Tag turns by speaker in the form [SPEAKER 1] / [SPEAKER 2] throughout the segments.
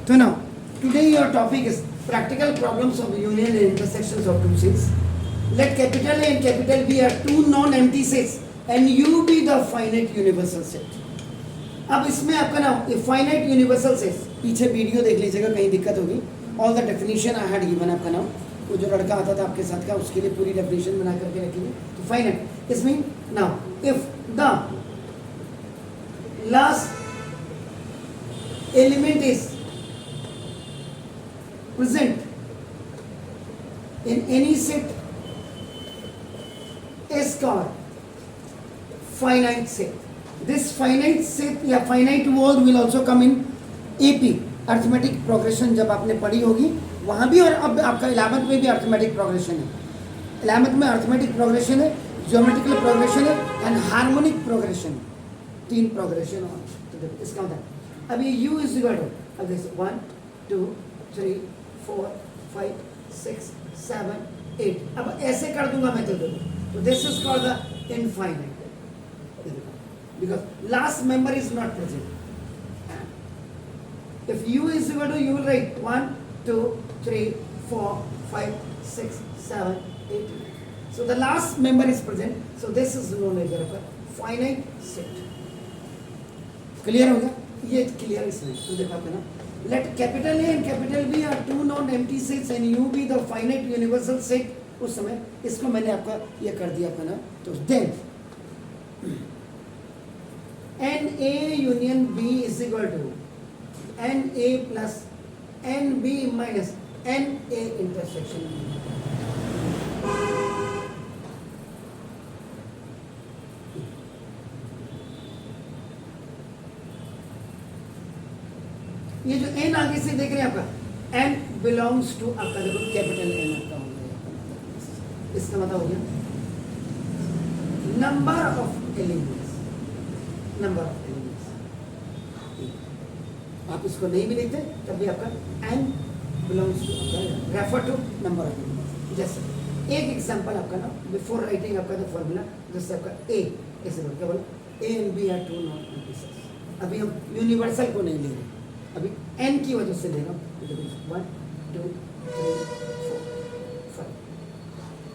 [SPEAKER 1] So now, today your topic is practical problems of union and intersections of two sets. Let capital A and capital B are two non-empty sets and U be the finite universal set. अब इसमें आपका ना finite universal sets, पीछे video देख लीजिएगा कहीं दिक्कत होगी. All the definition I had given आपका ना, वो जो लड़का आता था आपके साथ का उसके लिए पूरी definition बना करके रखी है. तो finite इसमें now if the last element is present in any set is called finite set. This finite set या finite word will also come in AP arithmetic progression जब आपने पढ़ी होगी वहाँ भी, और अब आपका 11th में भी arithmetic progression है. 11th में arithmetic progression है, geometrical progression है and harmonic progression. 3 progression और तो देखो इसका होता है. अभी U is equal to अब देखो 1 2 3 4 5 6 7 8. अब ऐसे कर दूंगा मैं तो this is called the infinite because last member is not present. If U is equal to, you will write 1 2 3 4 5 6 7 8. So the last member is present, so this is known as a finite set. Clear हो गया? ये clear इसमें तो देखा आपने ना. Let capital A and capital B are two non-empty sets and U be the finite universal set. उस समय इसको मैंने आपका ये कर दिया आपका ना. तो then NA union B is equal to NA plus NB minus NA intersection B. ये जो n आगे से देख रहे हैं आपका n belongs to आपका देखो कैपिटल N आपका हो गया. इसका मतलब हो गया number of elements. Number of elements आप इसको नहीं भी लिखते तब भी आपका n belongs to आपका refer to number of elements. जैसे एक एग्जांपल आपका ना बिफोर राइटिंग आपका द फॉर्मूला जैसे आपका a ऐसे बोल क्या बोला a and b are two non-empty sets. अभी हम यूनिवर्सल को नहीं ले रहे, अभी n की वजह से ले रहा हूँ. 1 2 3 4 5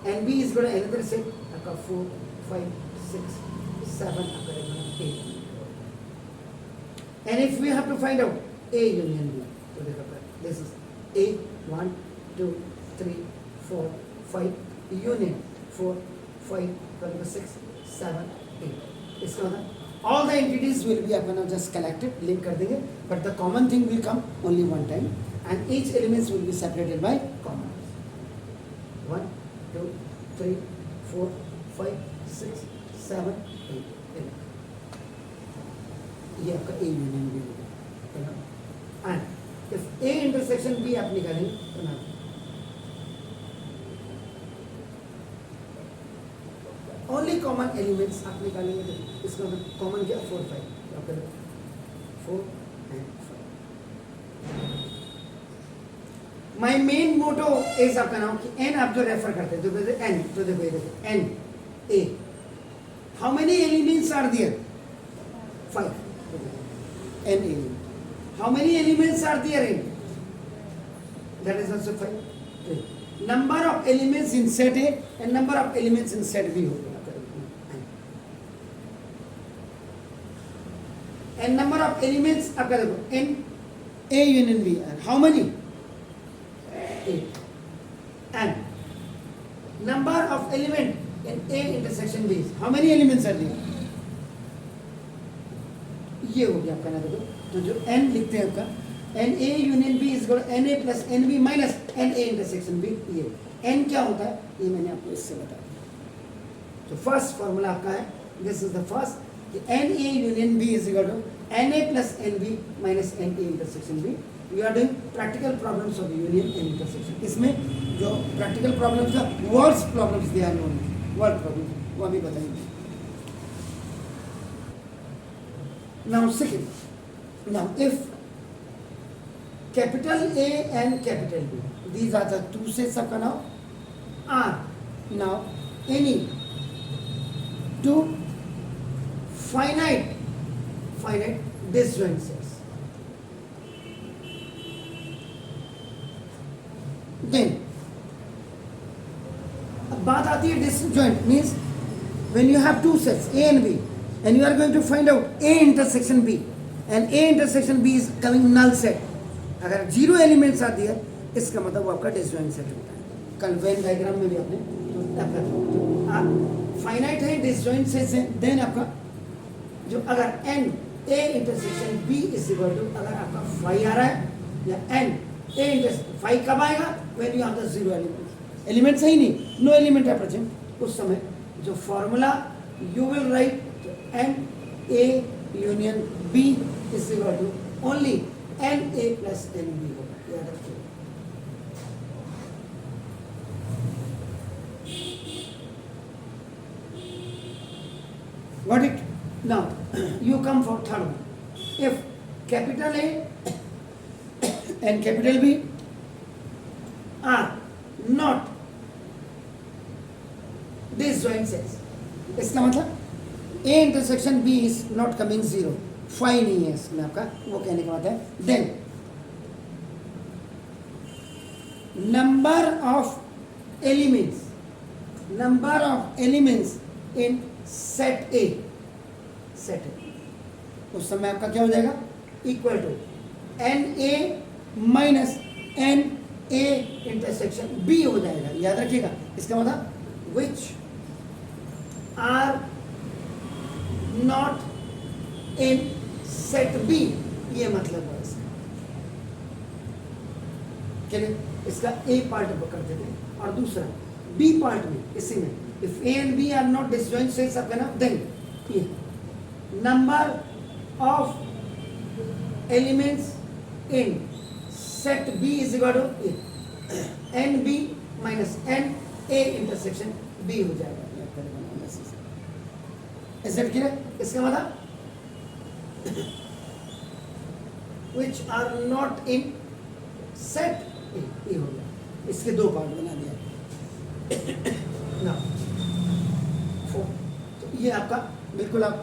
[SPEAKER 1] and b is going to another set आपका 4 5 6 7 आपका 8. And if we have to find out a union b, तो देखो this is a 1 2 3 4 5 union 4 5 6 7 8. इसका मतलब all the entities will be आपका just collected, link कर देंगे, but the common thing will come only one time and each elements will be separated by comma. 1 2 3 4 5 6 7 8. ये आपका A union B होगा. And if A intersection B आप निकालेंगे तो ना only common elements आप निकालेंगे तो इसका मतलब common क्या 4 5 आपका 4 and 5. My main motto is आपका नाम कि n आप जो रेफर करते हैं तो कहते हैं n, तो देखो ये देखो n a. How many elements are there? 5. n element. How many elements are there in? That is also 5. 3. Number of elements in set A and number of elements in set B होगा. And number of elements आपका देखो n A union B and how many? 8. And number of element in A intersection B is how many elements are there? ये हो गया आपका ना देखो. तो जो n लिखते हैं आपका n A union B is equal to n A plus n B minus n A intersection B. ये n क्या होता है ये मैंने आपको इससे बताया. तो फर्स्ट फॉर्मूला आपका है, दिस इज द फर्स्ट कि n A union B is equal to n A plus n B minus n A intersection B. We are doing practical problems of union and intersection. इसमें जो practical problems का words problems they are known word problems वो अभी बताएंगे. Now second, now if capital A and capital B, these are the two sets of now are now any two finite disjoint sets. देन अब बात आती है disjoint means when you have two sets A and B and you are going to find out A intersection B and A intersection B is coming null set, अगर zero elements आती है इसका मतलब वो आपका डिसजॉइंट सेट होता है। कल वेन डायग्राम में भी आपने तो आप फाइनाइट है डिसजॉइंट सेट है देन आपका जो अगर n A intersection B is equal to अगर आपका फाई आ रहा है या n A इंटरसेक्शन फाई कब आएगा when you have the zero elements है ही नहीं, नो एलिमेंट है प्रेजेंट, उस समय जो formula you will write n A union B is equal to only n A plus n B होगा, याद रखिए। Got it? Now you come for third one. If capital A and capital B are not disjoint sets, इसका मतलब A intersection B is not coming zero, phi नहीं है इसमें आपका, वो कहने का बात है। Then number of elements in set A उस समय आपका क्या हो जाएगा equal to n A minus n A intersection B हो जाएगा, याद रखिएगा। इसका मतलब which are not in set B, ये मतलब है इसका। चलिए इसका ए पार्ट पकड़ देते हैं और दूसरा बी पार्ट में इसी में if A and B are not disjoint sets of n then ये number of elements in set B is equal to n B minus n A intersection B हो जाएगा। इज इसका मतलब which are not in set ए हो गया, इसके दो part बना दिया ना। तो ये आपका बिल्कुल आप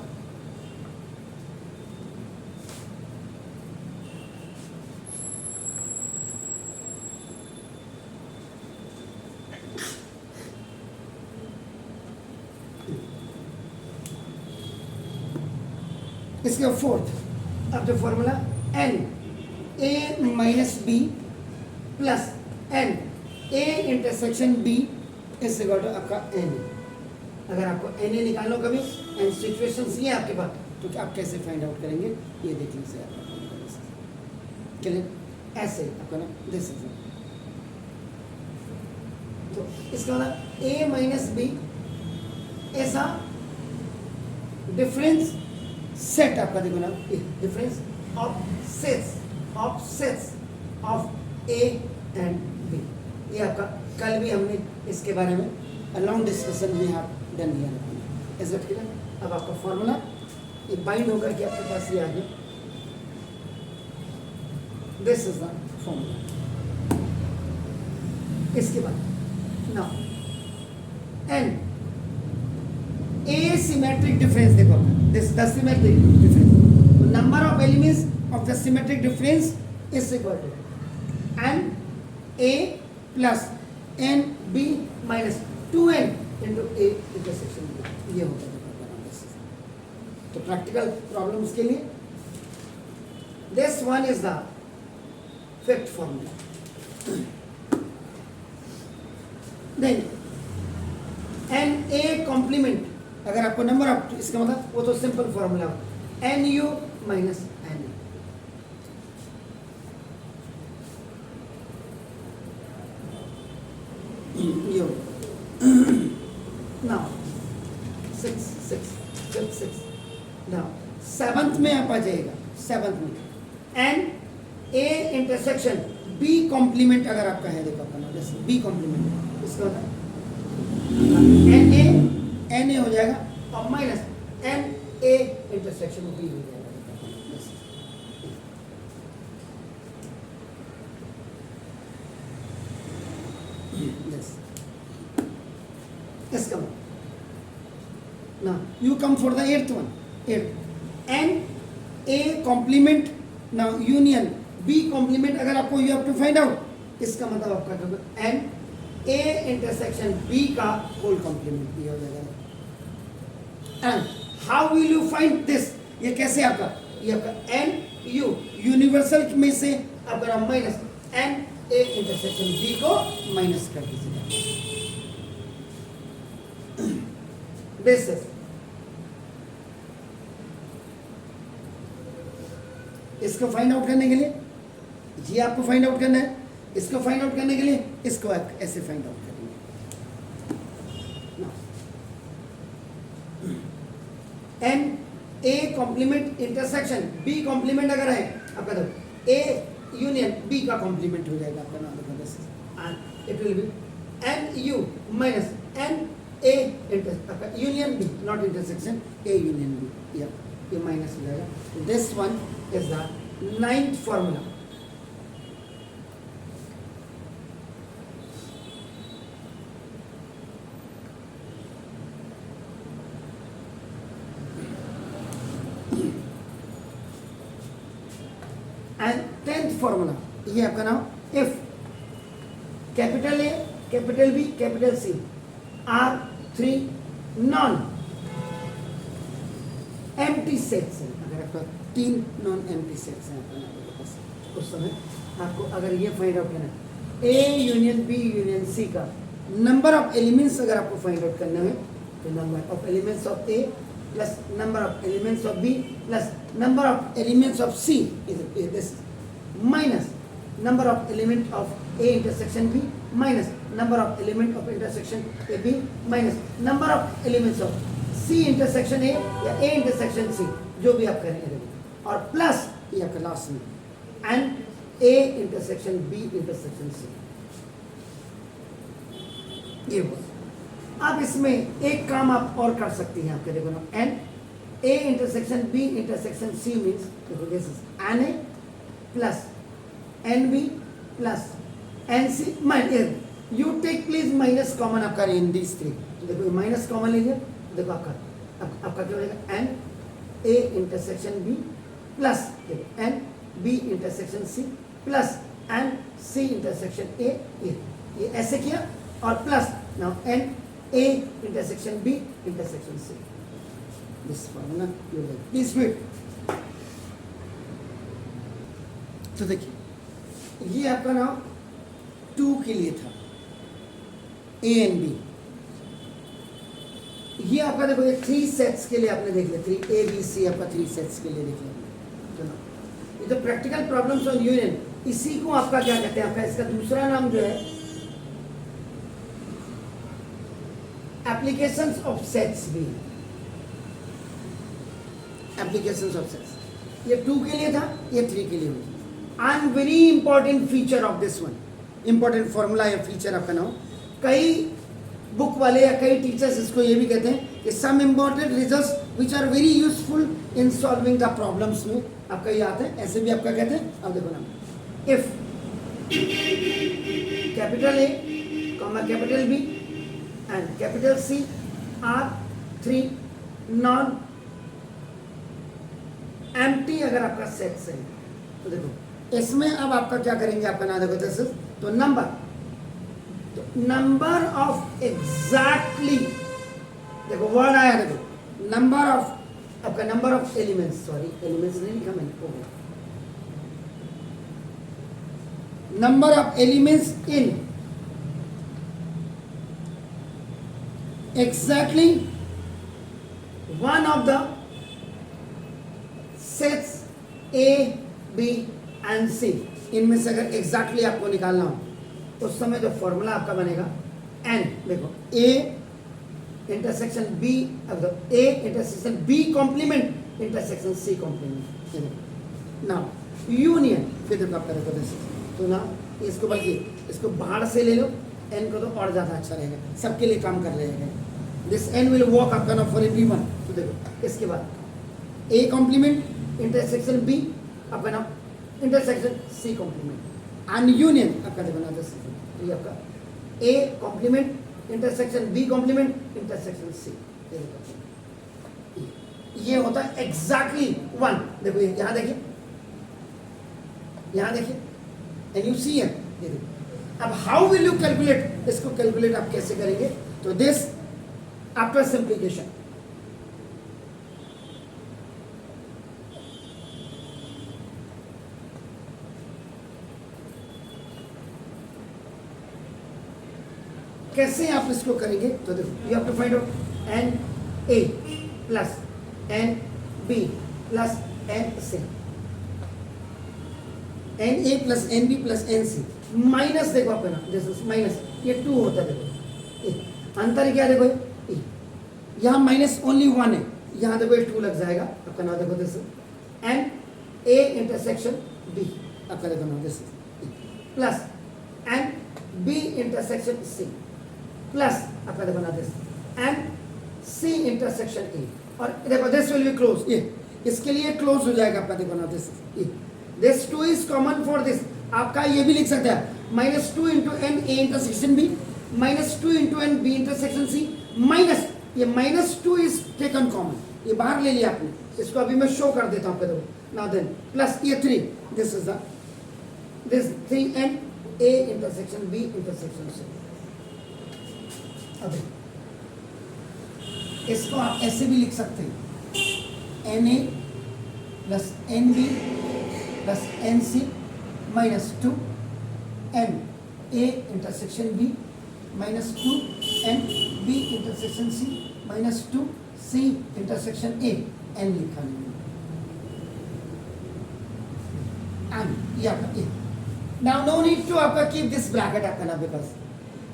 [SPEAKER 1] इसके फोर्थ अब जो formula n A minus B plus n A intersection B is equal to आपका एन। अगर आपको एन ए निकालो कभी एंड सिचुएशंस ये आपके पास, तो आप कैसे फाइंड आउट करेंगे ये देख लीजिए आप। चलिए ऐसे आपका ना दिस इज, तो इसका मतलब ए माइनस बी ऐसा डिफरेंस सेट आपका देखो ना, difference of sets of A and B. ये आपका कल भी हमने इसके बारे में लॉन्ग डिस्कशन में आप डन किया ऐसा ठीक है। अब आपका फॉर्मूला ये बाइंड होकर के आपके पास ये आ गया, दिस इज द फॉर्मूला। इसके बाद नाउ एन asymmetric difference देखो this the symmetric difference, so number of elements of the symmetric difference is equal to n a plus n b minus 2n into a intersection b, ये होता है। तो practical problems के लिए this one is the fifth formula। then n a complement, अगर आपको number of, इसका मतलब वो तो simple formula n U minus n U. Now six now seventh में आप आ जाएगा, सेवंथ में n A intersection B complement अगर आपका है, देखो आपका जैसे बी कॉम्प्लीमेंट, इसका एन ए हो जाएगा और minus n A intersection B हो जाएगा। इसका ना you come for the eighth one, n A complement now union B complement, अगर आपको you have to find out इसका मतलब आपका क्या होगा, एन ए इंटरसेक्शन बी का होल कॉम्प्लीमेंट भी हो जाएगा। And how will you find this, ये कैसे आपका, ये आपका एन यू यूनिवर्सल में से आपका minus n A intersection B को माइनस कर दीजिएगा। बेसिस इसको फाइंड आउट करने के लिए, ये आपको फाइंड आउट करना है, इसको फाइंड आउट करने के लिए इसको आप ऐसे फाइंड आउट करेंगे। N A complement intersection B complement अगर है आपका, तो ए यूनियन बी का कॉम्प्लीमेंट हो जाएगा आपका नाम देखो, and it will be n U minus n A आपका union B, not intersection, A union B, ये माइनस हो जाएगा। This one is the 9th formula. And 10th formula, ये आपका नाम, if capital A capital B capital C are 3 non empty sets हैं, अगर आपका 3 नॉन एम्प्टी सेट्स हैं आपके पास, उस समय आपको अगर ये फाइंड आउट करना है A union B union C का नंबर ऑफ एलिमेंट्स अगर आपको फाइंड आउट करना है, तो number of elements of A plus number of elements of B plus number of elements of C is this minus number of element of A intersection B minus number of element of intersection A B minus number of elements of C intersection A या A intersection C, जो भी आप करेंगे, और plus ये आपका last में and A intersection B intersection C। ये हुआ। अब इसमें एक काम आप और कर सकती हैं, आपके देखो ना, n A intersection B intersection C means देखो this is n A plus n B plus n C minus, you take please minus common आपका इन दीज 3, तो देखो माइनस कॉमन लीजिए, देखो आपका क्या हो जाएगा, n A intersection B plus n B intersection C plus n C intersection A, ये ऐसे किया, और plus now n A intersection B intersection C, this formula you like please wait. तो देखिए ये आपका नाम 2 के लिए था, ए एंड बी, ये आपका देखो ये 3 सेट्स के लिए आपने देख लिया, 3 ए बी सी आपका 3 सेट्स के लिए देख लिया। चलो ये तो प्रैक्टिकल प्रॉब्लम्स ऑन यूनियन, इसी को आपका क्या कहते हैं, आपका इसका दूसरा नाम जो है एप्लीकेशंस ऑफ सेट्स भी, एप्लीकेशंस ऑफ सेट्स, ये 2 के लिए था, ये 3 के लिए हुआ। And very important feature of this one, important formula या फीचर आपका नाम, कई बुक वाले या कई टीचर्स इसको ये भी कहते हैं कि some important results which are very useful in solving the problems में आपका ये आता है, ऐसे भी आपका कहते हैं। अब देखो ना, if capital A comma capital B and capital C are 3 non empty अगर आपका सेट्स है, तो देखो इसमें अब आपका क्या करेंगे, आपका ना देखो दिस इज, तो नंबर ऑफ एग्जैक्टली, देखो वर्ड आया, देखो नंबर ऑफ आपका number of elements, sorry elements नहीं लिखा मैंने, number of elements in exactly one of the sets A B and C, इनमें से अगर एग्जैक्टली आपको निकालना हो उस समय जो फॉर्मूला आपका बनेगा, एन देखो ए इंटरसेक्शन बी, अब A intersection B complement intersection C complement, now union, फिर देखो आपका देखो दिस, तो ना इसको बल्कि इसको बाहर से ले लो, एन को तो और ज़्यादा अच्छा रहेगा, सबके लिए काम कर लेगा, दिस एन विल वर्क आपका ना फॉर एवरीवन। तो देखो इसके बाद ए कॉम्प्लीमेंट इंटरसेक्शन बी आपका नाम intersection C complement and union आपका देखो ना दिस, तो ये आपका A complement intersection B complement intersection C, ये होता है एग्जैक्टली वन। देखो यहाँ देखिए, यहाँ देखिए, एंड यू सी एन, अब हाउ विल यू कैलकुलेट, इसको कैलकुलेट आप कैसे करेंगे? तो दिस आफ्टर सिंप्लीफिकेशन, कैसे आप इसको करेंगे? तो देखो, you have to find out n A plus n B plus n C, n A plus n B plus n C minus, देखो आपका ना जैसे माइनस ये 2 होता है, देखो ए, अंतर क्या देखो ए, यहाँ माइनस ओनली 1 है, यहाँ देखो ये 2 लग जाएगा आपका नाम, देखो this n A intersection B, आपका देखो नाम this plus n B intersection C plus आपका देखो ना this n C intersection A, और देखो दिस विल बी क्लोज, ये इसके लिए क्लोज हो जाएगा आपका, देखो ना this 2 is common for this, आपका ये भी लिख सकते हैं minus 2 into n A intersection B minus 2 into n B intersection C minus, ये माइनस 2 इज टेकन कॉमन, ये बाहर ले लिया आपने, इसको अभी मैं शो कर देता हूँ आपको, देखो नाउ देन प्लस ये 3, this is the this 3 n A intersection B intersection C. अभी इसको आप ऐसे भी लिख सकते हैं n A plus n B plus n C minus 2 n A intersection B minus 2 n B intersection C minus 2 C intersection A, n लिखा नहीं एन, ये आपका A. Now no need to आपका कीप दिस ब्रैकेट आपका ना, because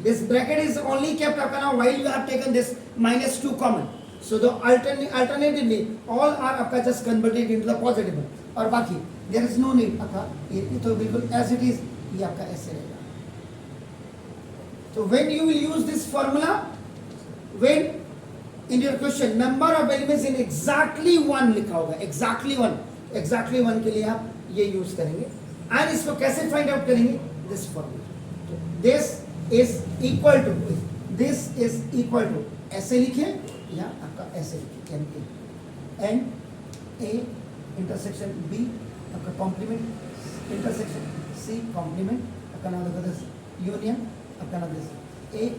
[SPEAKER 1] this bracket is only kept up now while you have taken this minus 2 common, so the alternatively all are आपका just converted into the positive one, और बाकी there is no need आपका ये तो बिल्कुल as it is, ये आपका ऐसे रहेगा। So when you will use this formula, when in your question number of elements in exactly 1 लिखा होगा, exactly 1 के लिए आप ये यूज करेंगे, and इसको कैसे फाइंड आउट करेंगे? this formula, तो this is equal to, this is equal to, ऐसे लिखे या आपका ऐसे लिखे एन ए इंटरसेक्शन बी आपका कॉम्प्लीमेंट इंटरसेक्शन सी कॉम्प्लीमेंट आपका नाम देखो दिस यूनियन आपका नाम this A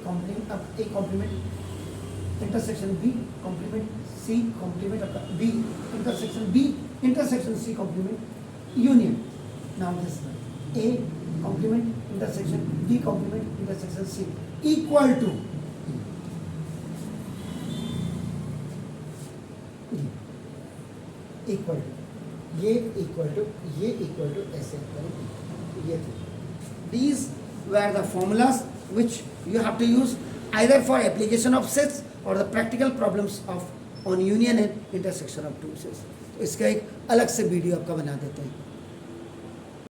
[SPEAKER 1] complement intersection B complement C complement आपका B intersection C complement union, now this A complement intersection D complement intersection C equal to equal to ये equal to ये equal to ऐसे ये थे। These were the formulas which you have to use either for application of sets or the practical problems of on union and intersection of two sets। तो इसका एक अलग से वीडियो आपका बना देते हैं।